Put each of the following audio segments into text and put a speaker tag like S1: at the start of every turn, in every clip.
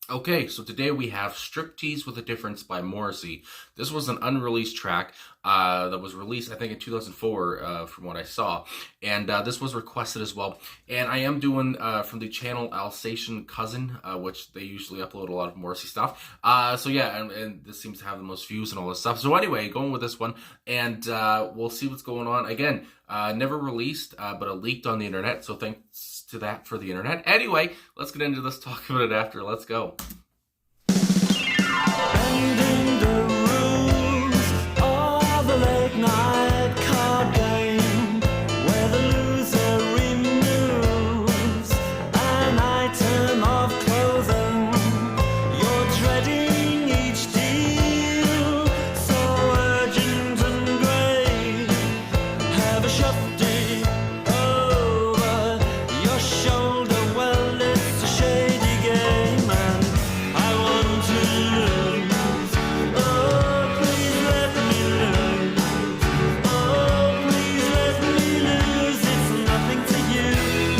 S1: Okay, so today we have Striptease with a Difference by Morrissey. This was an unreleased track that was released, I think, in 2004, from what I saw. And this was requested as well. And I am doing from the channel Alsatian Cousin, which they usually upload a lot of Morrissey stuff. So yeah, and this seems to have the most views and all this stuff. So anyway, going with this one, and we'll see what's going on. Again, never released, but it leaked on the internet, so thanks to that for the internet. Anyway, let's get into this, talk about it after. Let's go.
S2: Bending the rules of a late night card game where the loser removes an item of clothing. You're dreading each deal, so urgent and grey. Have a shufty over your shoulder. Well, it's a shady game, and I want to lose. Oh, please let me lose. Oh, please let me lose. It's nothing to you.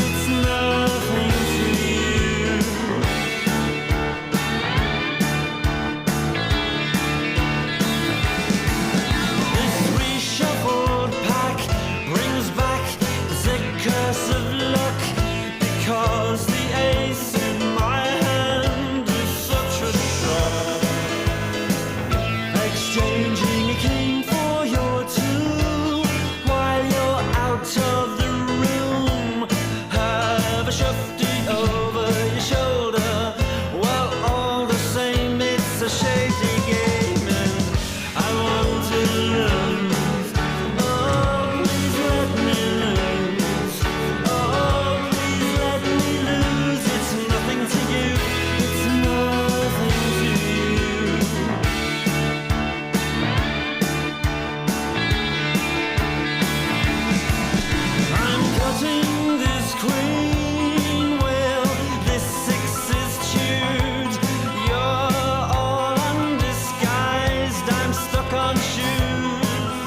S2: It's nothing to you. This reshuffled pack brings back the curse of luck, because the ace in my hand is such a shock. Exchanging a king for your two while you're out of the room. Have a shufty over your shoulder. Well, all the same, it's a shady game, and I want to lose. Oh, please let me lose. Oh, please let me lose. It's nothing to you. It's nothing to you. I'm cutting this queen. Well, this six is chewed. You're all undisguised. I'm stuck on shoes.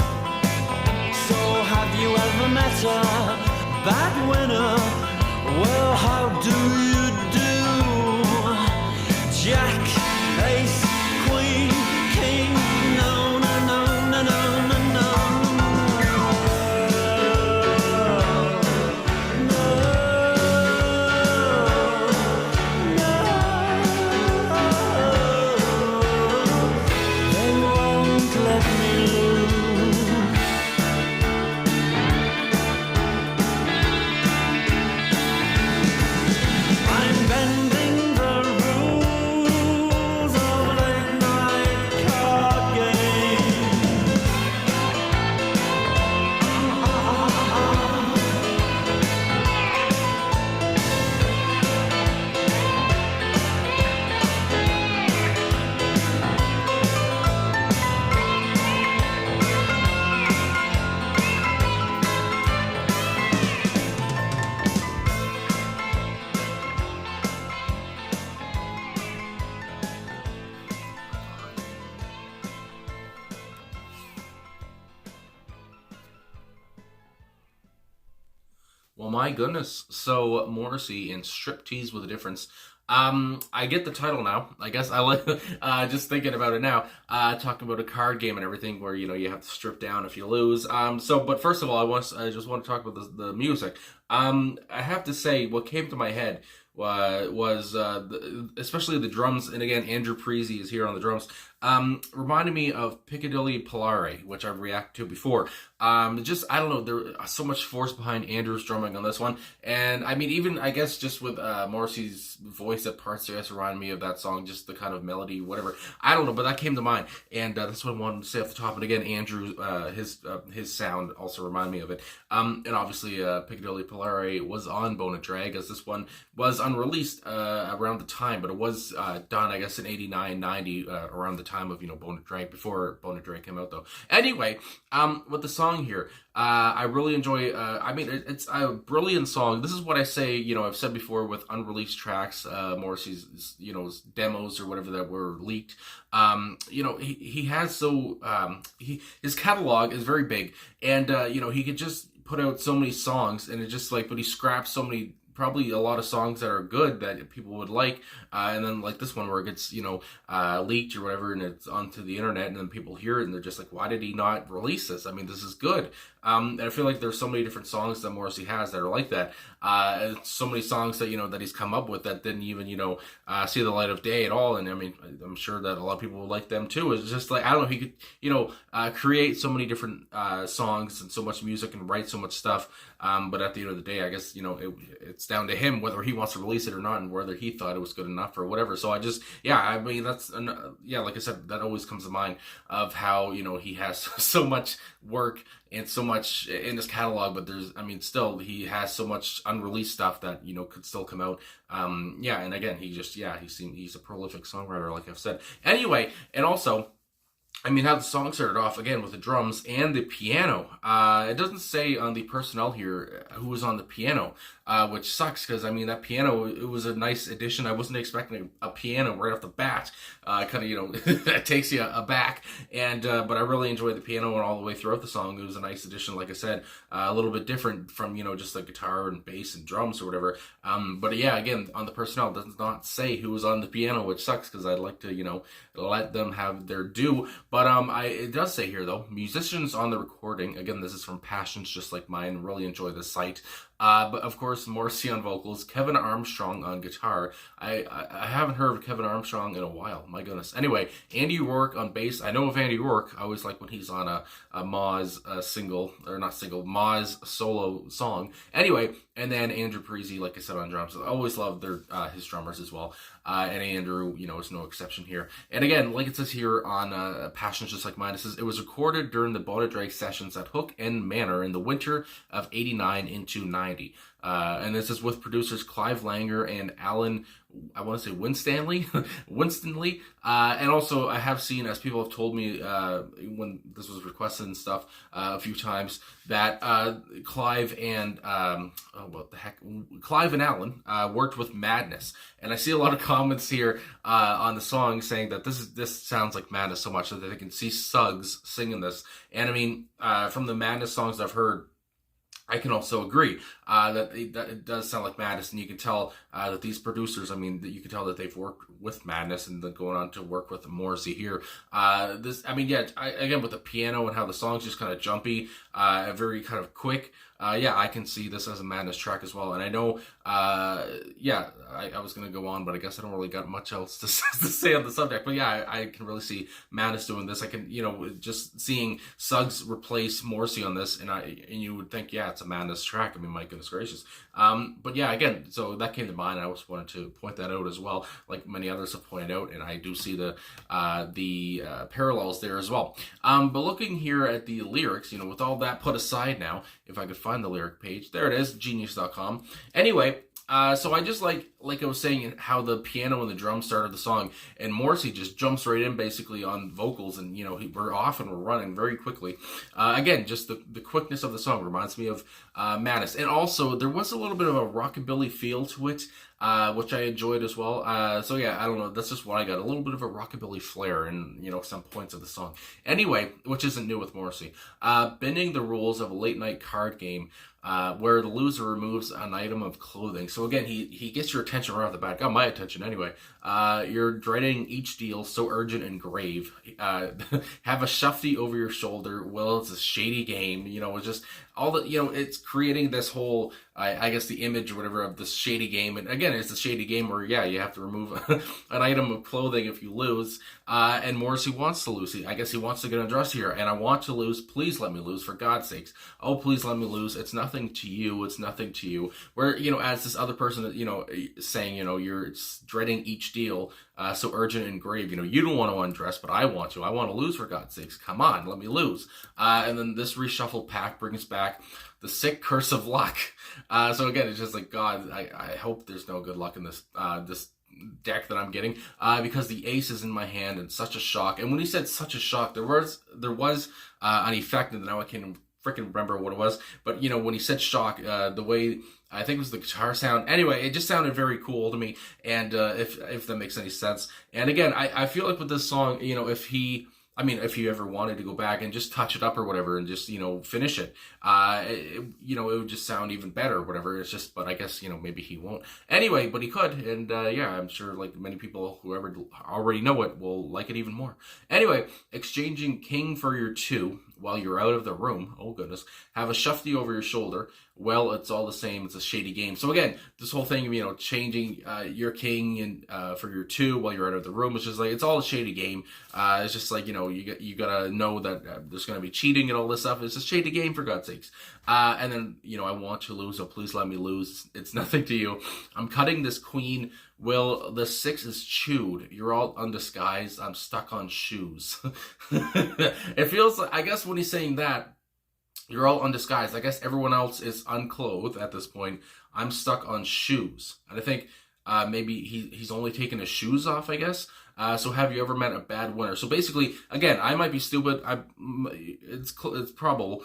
S2: So have you ever met a bad winner? Well, how do you do? Jack, ace, queen, king. No, no, no, no, no, no, no. They won't let me lose. I'm bending the rules of a late night card game.
S1: Well, my goodness. So Morrissey and Striptease with a Difference. I get the title now. I guess I like just thinking about it now. Talking about a card game and everything, where you have to strip down if you lose. But first of all, I just want to talk about the music. I have to say, what came to my head was especially the drums, and again, Andrew Preezy is here on the drums. Reminded me of Piccadilly Palare, which I've reacted to before. Just, I don't know, there's so much force behind Andrew's drumming on this one, and I mean, even I guess just with Morrissey's voice at parts, I guess reminded me of that song, just the kind of melody, whatever. I don't know, but that came to mind, and that's what I wanted to say off the top. And again, Andrew, his sound also reminded me of it. And obviously, Piccadilly Palare was on Bone and Drag, as this one was unreleased around the time, but it was done, I guess, in 89, 90, around the time of, Bone and Drag, before Bone and Drag came out, though. Anyway, with the song here, I really enjoy, I mean, it's a brilliant song. This is what I say, I've said before with unreleased tracks, Morrissey's, demos or whatever that were leaked. He has his catalog is very big, and, he could just put out so many songs, and it just like, but he scraps so many probably a lot of songs that are good that people would like, and then like this one where it gets leaked or whatever, and it's onto the internet, and then people hear it and they're just like, why did he not release this? I mean, this is good. And I feel like there's so many different songs that Morrissey has that are like that. So many songs that that he's come up with that didn't even see the light of day at all. And I mean, I'm sure that a lot of people would like them too. It's just like, I don't know, he could create so many different songs and so much music and write so much stuff. But at the end of the day, I guess it's down to him whether he wants to release it or not, and whether he thought it was good enough or whatever. So I mean, that's like I said, that always comes to mind of how he has so much work and so much in his catalog, but still he has so much unreleased stuff that could still come out. And again, he's a prolific songwriter, like I've said. Anyway, and also, I mean, how the song started off, again, with the drums and the piano. It doesn't say on the personnel here who was on the piano, which sucks, because, I mean, that piano, it was a nice addition. I wasn't expecting a piano right off the bat. That takes you aback. But I really enjoyed the piano and all the way throughout the song. It was a nice addition, like I said, a little bit different from, just like guitar and bass and drums or whatever. But yeah, again, on the personnel, it does not say who was on the piano, which sucks, because I'd like to, let them have their due. But it does say here, though, musicians on the recording. Again, this is from Passions Just Like Mine. Really enjoy the site. But of course, Morrissey on vocals, Kevin Armstrong on guitar. I haven't heard of Kevin Armstrong in a while. My goodness. Anyway, Andy Rourke on bass. I know of Andy Rourke. I always like when he's on a Moz Moz solo song. Anyway, and then Andrew Parisi, like I said, on drums. I always love his drummers as well. And Andrew, is no exception here. And again, like it says here on Passions Just Like Mine, it says it was recorded during the Bona Drake sessions at Hook End Manor in the winter of '89 into '90. And this is with producers Clive Langer and Alan, I want to say Winstanley. And also, I have seen, as people have told me when this was requested and stuff a few times, that Clive and Clive and Alan worked with Madness. And I see a lot of comments here on the song saying that this sounds like Madness so much that they can see Suggs singing this. And I mean, from the Madness songs I've heard, I can also agree that it does sound like Madness, and you can tell that these producers, that you can tell that they've worked with Madness and then going on to work with Morrissey here. Again, with the piano and how the song's just kind of jumpy, very kind of quick. I can see this as a Madness track as well. And I know, I was going to go on, but I guess I don't really got much else to say on the subject. But yeah, I can really see Madness doing this. I can, just seeing Suggs replace Morrissey on this, and you would think, yeah, it's a Madness track. I mean, my goodness gracious. But yeah, again, so that came to mind. I just wanted to point that out as well, like many others have pointed out, and I do see the parallels there as well. But looking here at the lyrics, with all that put aside now, if I could find the lyric page, there it is, genius.com. Anyway, so I just like I was saying, how the piano and the drums started the song, and Morrissey just jumps right in basically on vocals, and we're off and we're running very quickly. Again, just the quickness of the song reminds me of Madness, and also there was a little bit of a rockabilly feel to it, which I enjoyed as well. So yeah, I don't know, that's just what I got, a little bit of a rockabilly flair in some points of the song. Anyway, which isn't new with Morrissey. Bending the rules of a late night card game, where the loser removes an item of clothing. So again, he gets your attention right off the bat. Got my attention anyway. You're dreading each deal, so urgent and grave. Have a shufty over your shoulder. Well, it's a shady game. It's just all the, it's creating this whole, I guess, the image or whatever of this shady game. And again, it's a shady game where, you have to remove an item of clothing if you lose. And Morrissey wants to lose. I guess he wants to get undressed here. And I want to lose. Please let me lose, for God's sakes. Oh, please let me lose. It's nothing to you. It's nothing to you. Where, as this other person, saying, you're dreading each deal, so urgent and grave. You don't want to undress, but I want to. I want to lose, for God's sakes. Come on, let me lose. And then this reshuffled pack brings back the sick curse of luck. So again, it's just like, God, I hope there's no good luck in this deck that I'm getting, because the ace is in my hand and such a shock. And when he said such a shock, there was an effect, and now I can't freaking remember what it was, but when he said shock, the way, I think it was the guitar sound, anyway, it just sounded very cool to me. And if that makes any sense. And again, I feel like with this song, if he I mean, if you ever wanted to go back and just touch it up or whatever and just, finish it, it would just sound even better or whatever. It's just, but I guess, maybe he won't. Anyway, but he could. And yeah, I'm sure like many people, whoever already know it, will like it even more. Anyway, exchanging king for your two while you're out of the room. Oh, goodness. Have a shufty over your shoulder. Well, it's all the same. It's a shady game. So again, this whole thing of, changing your king and for your two while you're out of the room, it's just like, it's all a shady game. It's just like, you gotta know that there's gonna be cheating and all this stuff. It's a shady game, for God's sakes. And then, I want to lose, so please let me lose. It's nothing to you. I'm cutting this queen. Will the 6 is chewed. You're all undisguised. I'm stuck on shoes. It feels like, I guess when he's saying that, you're all undisguised. I guess everyone else is unclothed at this point. I'm stuck on shoes. And I think maybe he's only taken his shoes off, I guess. So have you ever met a bad winner? So basically, again, I might be stupid. It's probable.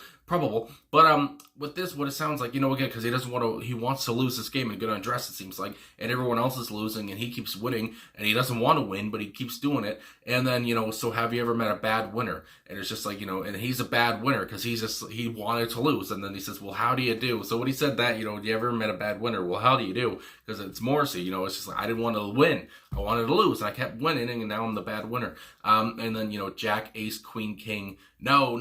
S1: But with this, what it sounds like, again, because he wants to lose this game and get undressed, it seems like, and everyone else is losing and he keeps winning and he doesn't want to win, but he keeps doing it. And then, so have you ever met a bad winner? And it's just like, and he's a bad winner because he wanted to lose. And then he says, well, how do you do? So when he said that, do you ever met a bad winner? Well, how do you do? Because it's Morrissey, it's just like, I didn't want to win. I wanted to lose and I kept winning and now I'm the bad winner. And then, Jack, ace, queen, king. No,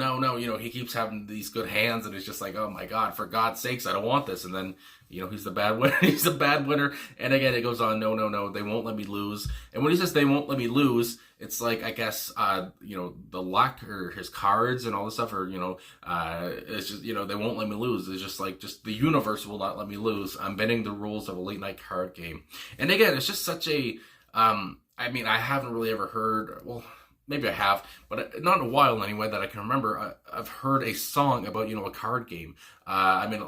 S1: he keeps having these good hands and it's just like, oh my God, for God's sakes, I don't want this. And then, he's the bad winner. He's the bad winner. And again, it goes on, no, they won't let me lose. And when he says they won't let me lose, it's like, I guess, the luck or his cards and all this stuff, or, it's just, they won't let me lose. It's just like, the universe will not let me lose. I'm bending the rules of a late night card game. And again, it's just such a, I mean, I haven't really ever heard, well, maybe I have, but not in a while anyway that I can remember. I've heard a song about, a card game. I mean,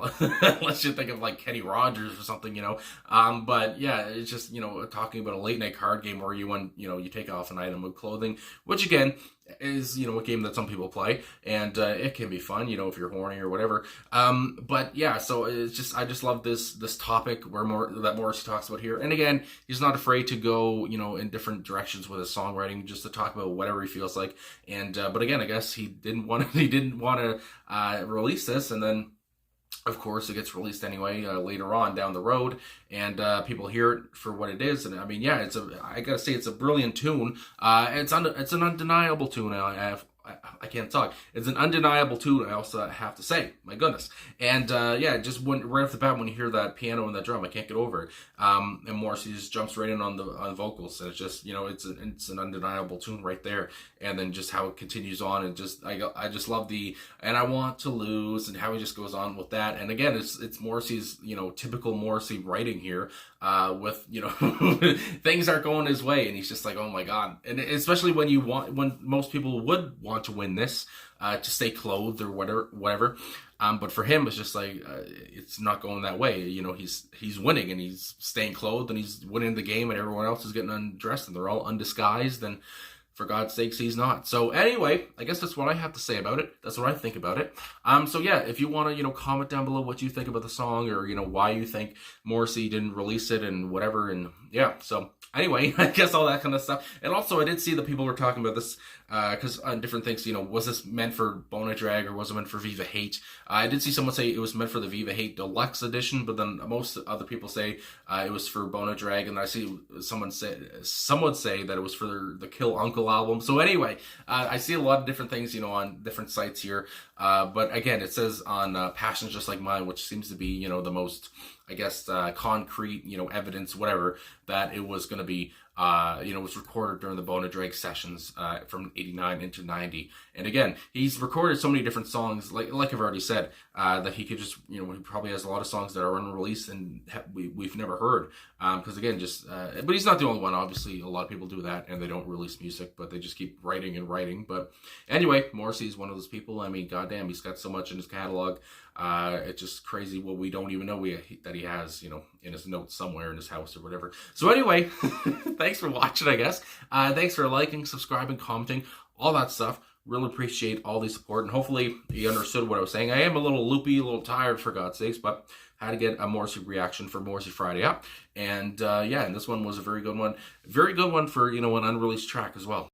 S1: let's just think of like Kenny Rogers or something, but yeah, it's just, talking about a late night card game where you take off an item of clothing, which again is, a game that some people play, and it can be fun, if you're horny or whatever. But yeah, so it's just, I just love this topic that Morrissey talks about here. And again, he's not afraid to go, in different directions with his songwriting, just to talk about whatever he feels like. And but again, I guess he didn't want to release this, and then of course it gets released anyway later on down the road, and people hear it for what it is. And I mean, yeah, I gotta say, it's a brilliant tune. It's an undeniable tune. I can't talk. It's an undeniable tune, I also have to say. My goodness. And yeah, just right off the bat, when you hear that piano and that drum, I can't get over it. And Morrissey just jumps right in on the vocals. And it's just, it's an undeniable tune right there. And then just how it continues on, and just I just love and I want to lose, and how he just goes on with that. And again, it's Morrissey's, typical Morrissey writing here, with, things aren't going his way, and he's just like, oh my God. And especially when most people would want to win this, to stay clothed or whatever. But for him, it's just like, it's not going that way. He's winning and he's staying clothed and he's winning the game, and everyone else is getting undressed and they're all undisguised, and for God's sakes, he's not. So anyway, I guess that's what I have to say about it. That's what I think about it. So yeah, if you want to, comment down below what you think about the song, or, why you think Morrissey didn't release it and whatever. And yeah, so anyway, I guess all that kind of stuff. And also, I did see that people were talking about this, because on different things, was this meant for Bona Drag or was it meant for Viva Hate? I did see someone say it was meant for the Viva Hate Deluxe Edition, but then most other people say it was for Bona Drag, and I see some would say that it was for the Kill Uncle album. So anyway, I see a lot of different things, on different sites here. But again, it says on Passions Just Like Mine, which seems to be, the most, I guess, concrete, evidence, whatever, that it was going to be, was recorded during the Bona Drag sessions from 89 into 90. And again, he's recorded so many different songs, like I've already said, that he could just, he probably has a lot of songs that are unreleased and we've never heard. Because again, but he's not the only one. Obviously, a lot of people do that and they don't release music, but they just keep writing and writing. But anyway, Morrissey is one of those people. I mean, goddamn, he's got so much in his catalog. It's just crazy what we don't even know that he has, in his notes somewhere in his house or whatever. So anyway, thanks for watching, I guess. Thanks for liking, subscribing, commenting, all that stuff. Really appreciate all the support, and hopefully you understood what I was saying. I am a little loopy, a little tired, for God's sakes, but had to get a Morrissey reaction for Morrissey Friday up. And yeah, and this one was a very good one. Very good one for, an unreleased track as well.